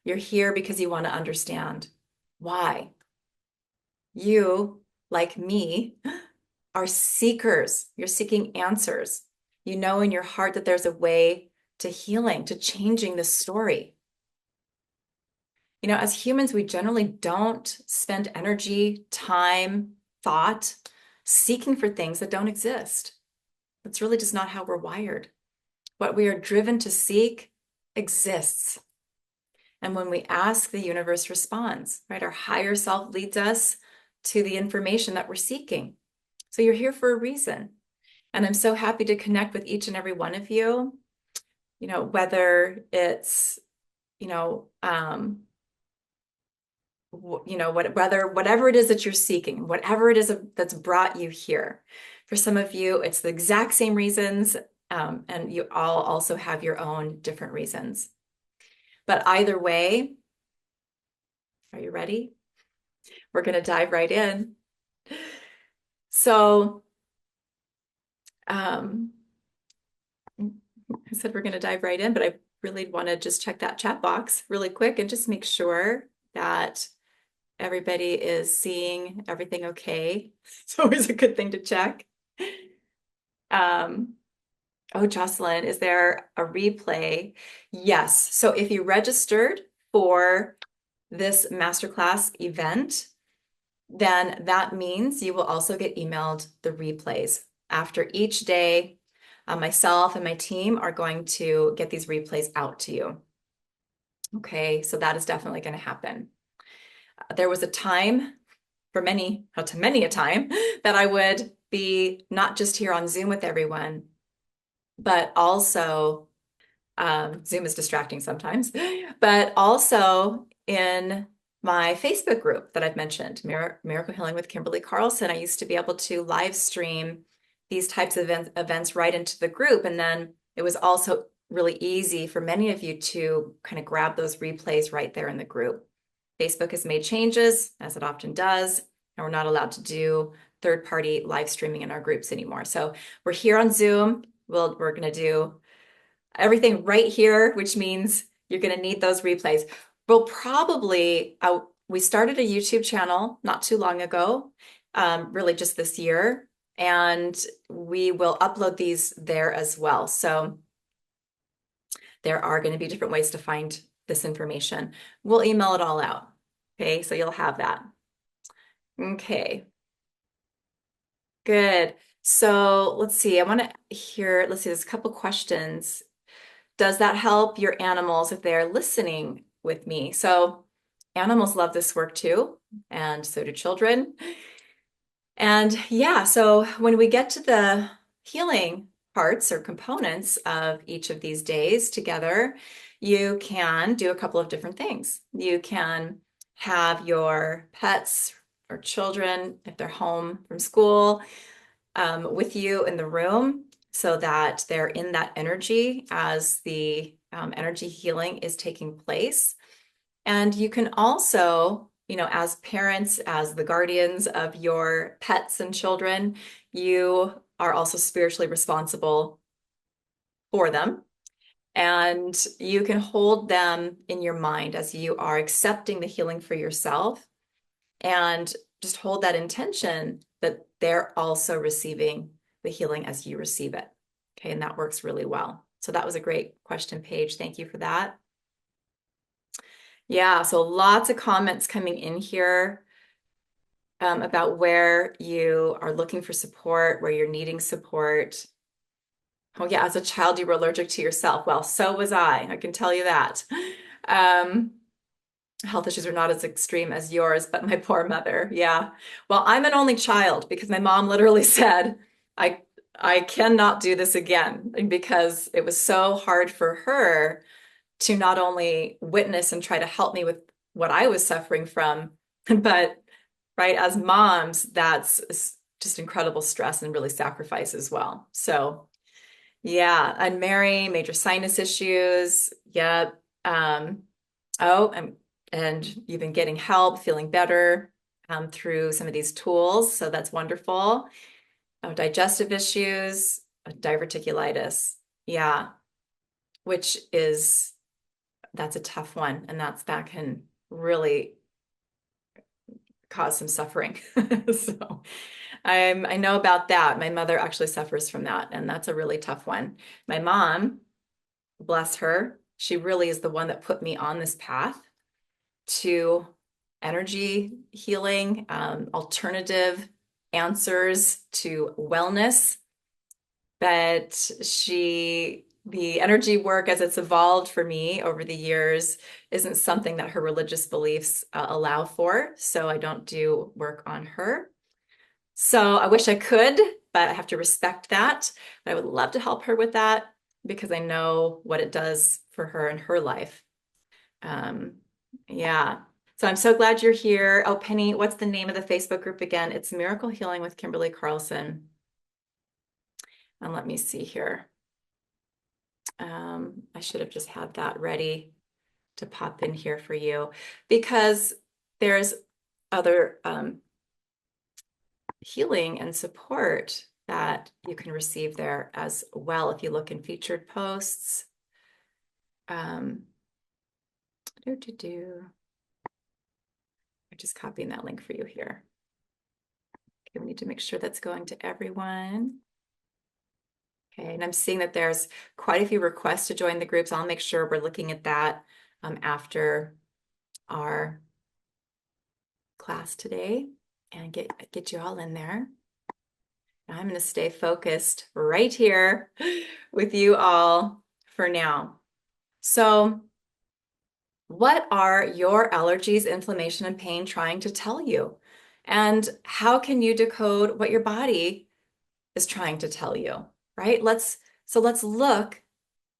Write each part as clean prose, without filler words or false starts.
You're here because you want to understand why. You, like me, are seekers. You're seeking answers. You know in your heart that there's a way to healing, to changing the story. You know, as humans, we generally don't spend energy, time, thought seeking for things that don't exist. That's really just not how we're wired. What we are driven to seek exists. And when we ask, the universe responds, right? Our higher self leads us to the information that we're seeking. So you're here for a reason. And I'm so happy to connect with each and every one of you, whether it's, you know, whatever it is that you're seeking, whatever it is that's brought you here. For some of you, it's the exact same reasons, and you all also have your own different reasons. But either way, are you ready? We're going to dive right in. So, I said we're going to dive right in, but I really want to just check that chat box really quick and just make sure that everybody is seeing everything okay. It's always a good thing to check. Oh, Jocelyn, is there a replay? Yes. So if you registered for this masterclass event, then that means you will also get emailed the replays. After each day, myself and my team are going to get these replays out to you. Okay, so that is definitely going to happen. There was a time for many, not to many a time, that I would be not just here on Zoom with everyone, but also Zoom is distracting sometimes, but also in my Facebook group that I've mentioned, Miracle Healing with Kimberlie Carlson. I used to be able to live stream these types of events right into the group. And then it was also really easy for many of you to kind of grab those replays right there in the group. Facebook has made changes, as it often does, and we're not allowed to do third-party live streaming in our groups anymore. So we're here on Zoom. We're going to do everything right here, which means you're going to need those replays. We'll probably, we started a YouTube channel not too long ago, really just this year, and we will upload these there as well. So there are going to be different ways to find this information. We'll email it all out. Okay, so you'll have that. Okay, good. So let's see, I want to hear, let's see, there's a couple questions. Does that help your animals if they're listening with me? So animals love this work too, and so do children. And yeah, so when we get to the healing parts or components of each of these days together, you can do a couple of different things. You can have your pets or children, if they're home from school, with you in the room so that they're in that energy as the energy healing is taking place. And you can also, as parents, as the guardians of your pets and children, you are also spiritually responsible for them. And you can hold them in your mind as you are accepting the healing for yourself, and just hold that intention that they're also receiving the healing as you receive it. Okay, and that works really well. So that was a great question, Paige. Thank you for that. Yeah, so lots of comments coming in here about where you are looking for support, where you're needing support. Oh yeah, as a child, you were allergic to yourself. Well, so was I can tell you that. Health issues are not as extreme as yours, but my poor mother. Yeah. Well, I'm an only child because my mom literally said, I I cannot do this again, because it was so hard for her to not only witness and try to help me with what I was suffering from, but right, as moms, that's just incredible stress and really sacrifice as well. So yeah, and Mary, major sinus issues. Yep. Oh, and you've been getting help, feeling better through some of these tools. So that's wonderful. Oh, digestive issues, diverticulitis. Yeah, which is that's a tough one, and that can really cause some suffering. So I know about that. My mother actually suffers from that, and that's a really tough one. My mom, bless her, she really is the one that put me on this path to energy healing, alternative answers to wellness. But the energy work as it's evolved for me over the years isn't something that her religious beliefs allow for. So I don't do work on her. So I wish I could, but I have to respect that. But I would love to help her with that because I know what it does for her in her life. Um, yeah. So I'm so glad you're here. Oh, Penny, what's the name of the Facebook group again? It's Miracle Healing with Kimberlie Carlson. And let me see here. I should have just had that ready to pop in here for you because there's other healing and support that you can receive there as well if you look in featured posts. I'm just copying that link for you here. Okay, we need to make sure that's going to everyone. Okay, and I'm seeing that there's quite a few requests to join the groups. I'll make sure we're looking at that after our class today and get you all in there. I'm going to stay focused right here with you all for now. So, what are your allergies, inflammation, and pain trying to tell you? And how can you decode what your body is trying to tell you, right? Let's look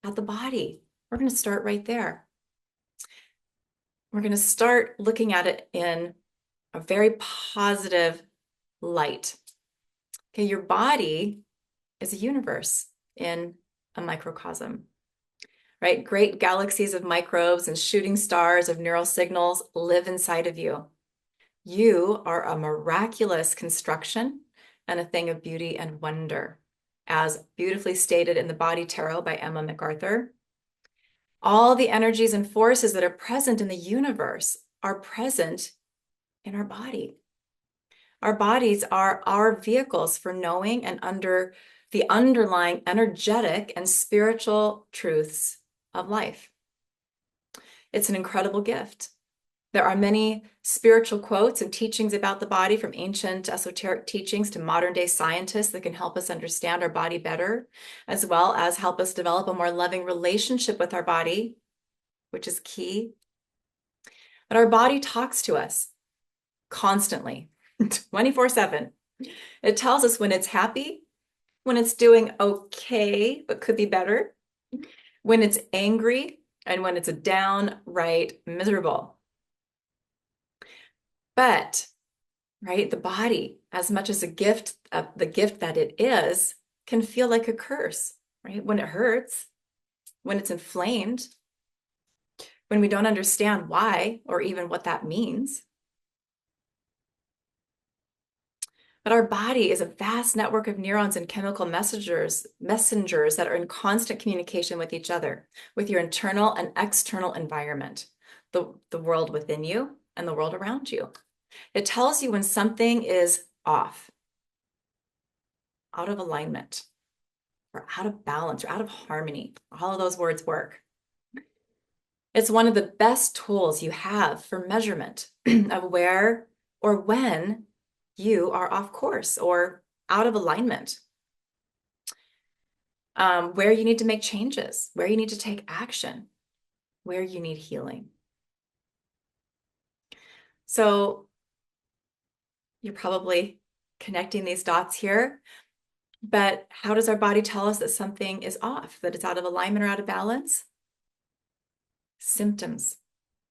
at the body. We're going to start right there. We're going to start looking at it in a very positive light. Okay, your body is a universe in a microcosm, right? Great galaxies of microbes and shooting stars of neural signals live inside of you. You are a miraculous construction and a thing of beauty and wonder, as beautifully stated in the Body Tarot by Emma MacArthur. All the energies and forces that are present in the universe are present in our body. Our bodies are our vehicles for knowing and under the underlying energetic and spiritual truths of life. It's an incredible gift. There are many spiritual quotes and teachings about the body, from ancient esoteric teachings to modern day scientists, that can help us understand our body better, as well as help us develop a more loving relationship with our body, which is key. But our body talks to us constantly, 24/7. It tells us when it's happy, when it's doing okay, but could be better, when it's angry, and when it's downright miserable. But, right, the body, as much as a gift, the gift that it is, can feel like a curse, right? When it hurts, when it's inflamed, when we don't understand why or even what that means. But our body is a vast network of neurons and chemical messengers that are in constant communication with each other, with your internal and external environment, the world within you and the world around you. It tells you when something is off, out of alignment, or out of balance, or out of harmony. All of those words work. It's one of the best tools you have for measurement of where or when you are off course or out of alignment, where you need to make changes, where you need to take action, where you need healing. So you're probably connecting these dots here, but how does our body tell us that something is off, that it's out of alignment or out of balance? Symptoms.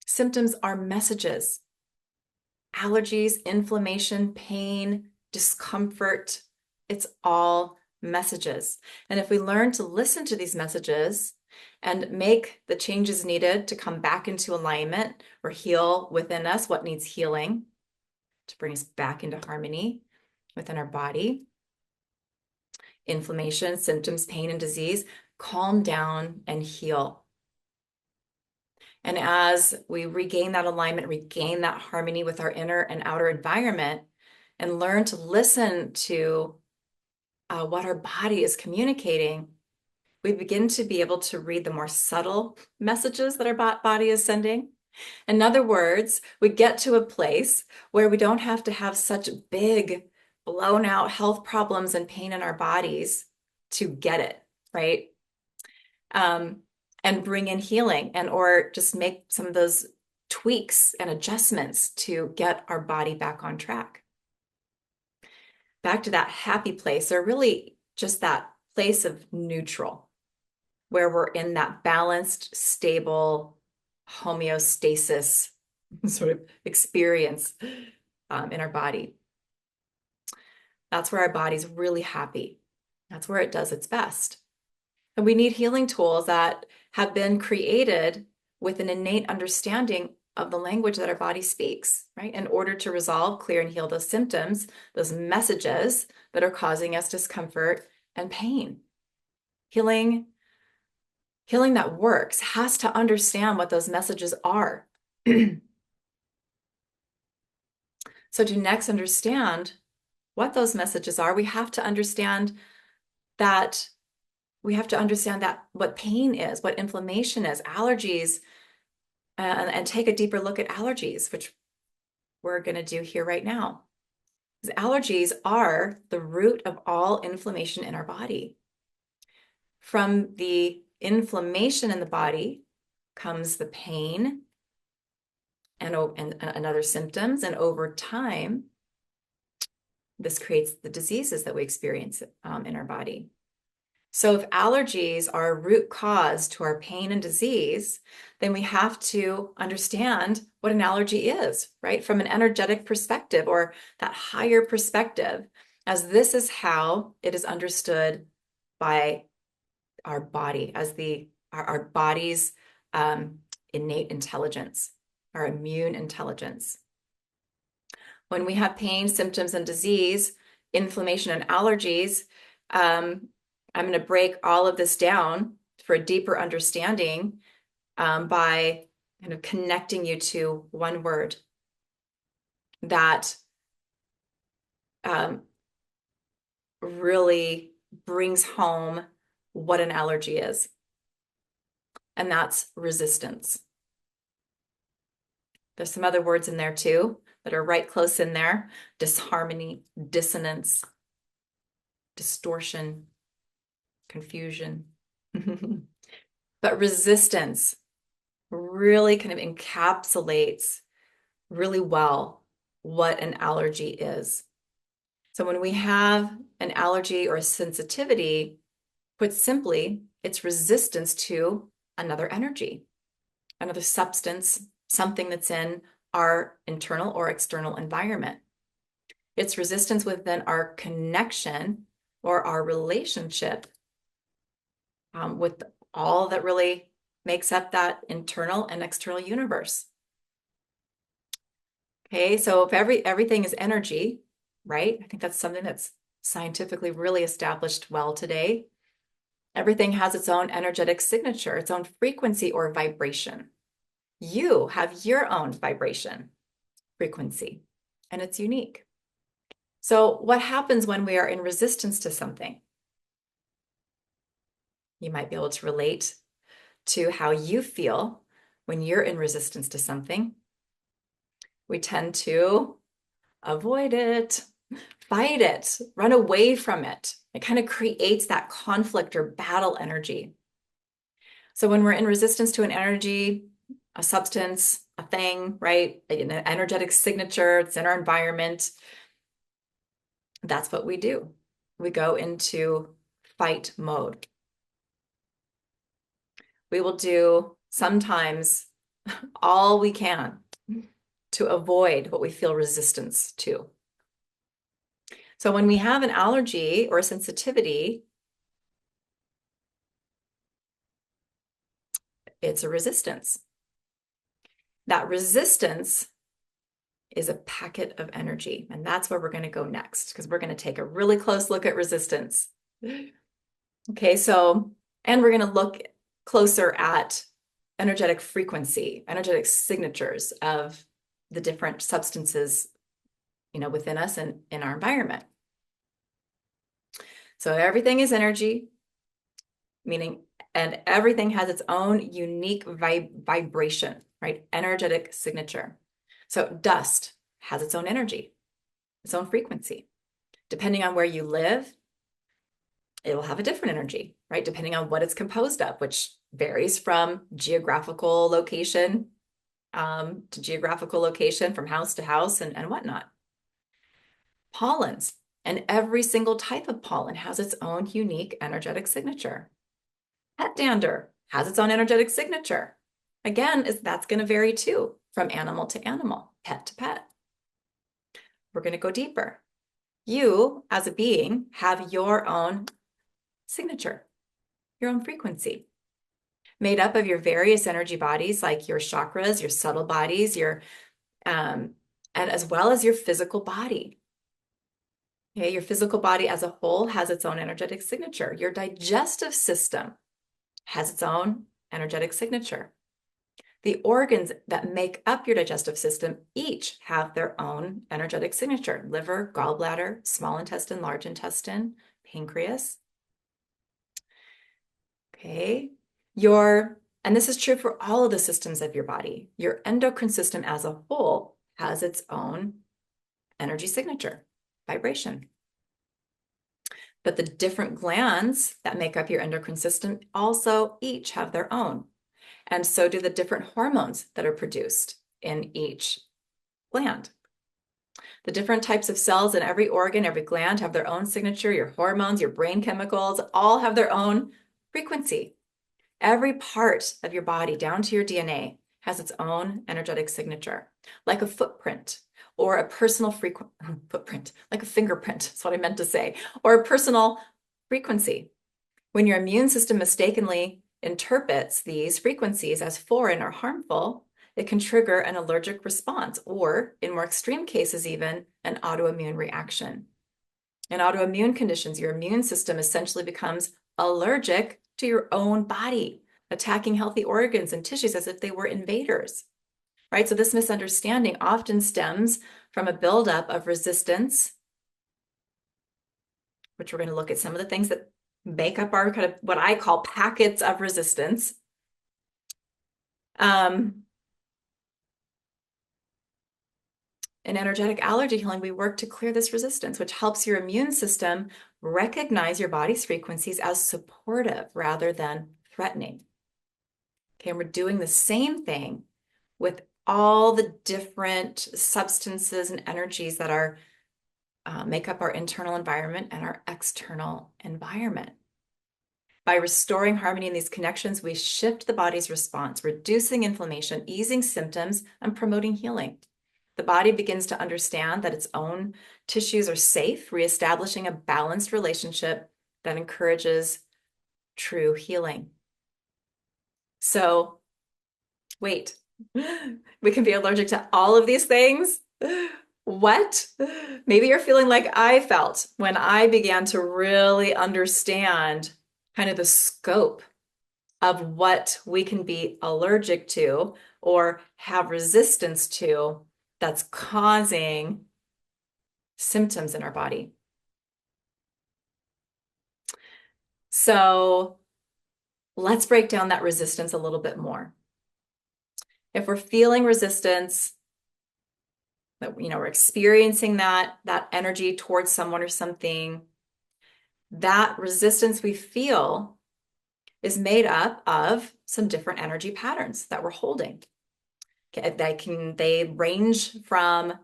Symptoms are messages. Allergies, inflammation, pain, discomfort, it's all messages. And if we learn to listen to these messages and make the changes needed to come back into alignment or heal within us what needs healing to bring us back into harmony within our body, inflammation, symptoms, pain, and disease, calm down and heal. And as we regain that alignment, regain that harmony with our inner and outer environment, and learn to listen to what our body is communicating, we begin to be able to read the more subtle messages that our body is sending. In other words, we get to a place where we don't have to have such big, blown out health problems and pain in our bodies to get it, right? And bring in healing and or just make some of those tweaks and adjustments to get our body back on track. Back to that happy place, or really just that place of neutral, where we're in that balanced, stable homeostasis sort of experience in our body. That's where our body's really happy. That's where it does its best. And we need healing tools that have been created with an innate understanding of the language that our body speaks, right? In order to resolve, clear, and heal those symptoms, those messages that are causing us discomfort and pain. Healing that works has to understand what those messages are. So to next understand what those messages are, we have to understand that what pain is, what inflammation is, allergies, and take a deeper look at allergies, which we're going to do here right now. Because allergies are the root of all inflammation in our body. From the inflammation in the body comes the pain and other symptoms, and over time, this creates the diseases that we experience in our body. So if allergies are a root cause to our pain and disease, then we have to understand what an allergy is, right? From an energetic perspective or that higher perspective, as this is how it is understood by our body, as our body's innate intelligence, our immune intelligence. When we have pain, symptoms, and disease, inflammation, and allergies, I'm going to break all of this down for a deeper understanding by kind of connecting you to one word that really brings home what an allergy is. And that's resistance. There's some other words in there too that are right close in there. Disharmony, dissonance, distortion, confusion. But resistance really kind of encapsulates really well what an allergy is. So when we have an allergy or a sensitivity, put simply, it's resistance to another energy, another substance, something that's in our internal or external environment. It's resistance within our connection or our relationship with all that really makes up that internal and external universe. Okay, so if everything is energy, right? I think that's something that's scientifically really established well today. Everything has its own energetic signature, its own frequency or vibration. You have your own vibration, frequency, and it's unique. So what happens when we are in resistance to something? You might be able to relate to how you feel when you're in resistance to something. We tend to avoid it, fight it, run away from it. It kind of creates that conflict or battle energy. So when we're in resistance to an energy, a substance, a thing, right? An energetic signature, it's in our environment. That's what we do. We go into fight mode. We will do sometimes all we can to avoid what we feel resistance to. So when we have an allergy or a sensitivity, it's a resistance. That resistance is a packet of energy, and that's where we're going to go next, because we're going to take a really close look at resistance. Okay, so, and we're going to look closer at energetic frequency, energetic signatures of the different substances, within us and in our environment. So everything is energy, meaning, and everything has its own unique vibration, right? Energetic signature. So dust has its own energy, its own frequency. Depending on where you live, it will have a different energy, right? Depending on what it's composed of, which varies from geographical location to geographical location, from house to house and whatnot. Pollens, and every single type of pollen has its own unique energetic signature. Pet dander has its own energetic signature. Again, that's going to vary too, from animal to animal, pet to pet. We're going to go deeper. You, as a being, have your own signature, your own frequency, made up of your various energy bodies, like your chakras, your subtle bodies, and as well as your physical body. Okay, your physical body as a whole has its own energetic signature. Your digestive system has its own energetic signature. The organs that make up your digestive system each have their own energetic signature: liver, gallbladder, small intestine, large intestine, pancreas. Okay, and this is true for all of the systems of your body. Your endocrine system as a whole has its own energy signature, vibration. But the different glands that make up your endocrine system also each have their own. And so do the different hormones that are produced in each gland. The different types of cells in every organ, every gland have their own signature. Your hormones, your brain chemicals, all have their own frequency. Every part of your body, down to your DNA, has its own energetic signature, like a footprint or a personal footprint, like a fingerprint, that's what I meant to say, or a personal frequency. When your immune system mistakenly interprets these frequencies as foreign or harmful, it can trigger an allergic response, or in more extreme cases, even an autoimmune reaction. In autoimmune conditions, your immune system essentially becomes allergic to your own body, attacking healthy organs and tissues as if they were invaders, right? So this misunderstanding often stems from a buildup of resistance, which we're going to look at some of the things that make up our kind of what I call packets of resistance. In energetic allergy healing, we work to clear this resistance, which helps your immune system recognize your body's frequencies as supportive rather than threatening. Okay, and we're doing the same thing with all the different substances and energies that are make up our internal environment and our external environment. By restoring harmony in these connections, we shift the body's response, reducing inflammation, easing symptoms, and promoting healing. The body begins to understand that its own tissues are safe, reestablishing a balanced relationship that encourages true healing. So, wait, we can be allergic to all of these things? What? Maybe you're feeling like I felt when I began to really understand kind of the scope of what we can be allergic to or have resistance to that's causing symptoms in our body. So let's break down that resistance a little bit more. If we're feeling resistance, that we're experiencing that energy towards someone or something, that resistance we feel is made up of some different energy patterns that we're holding. They range from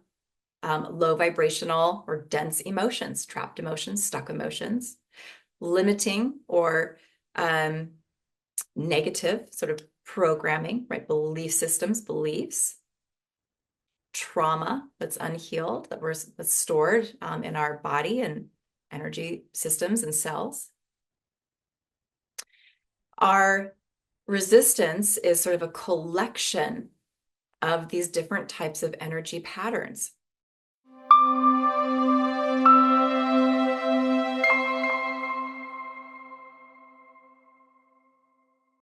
low vibrational or dense emotions, trapped emotions, stuck emotions, limiting or negative sort of programming, right? Belief systems, beliefs, trauma that's unhealed, that's stored in our body and energy systems and cells. Our resistance is sort of a collection of these different types of energy patterns.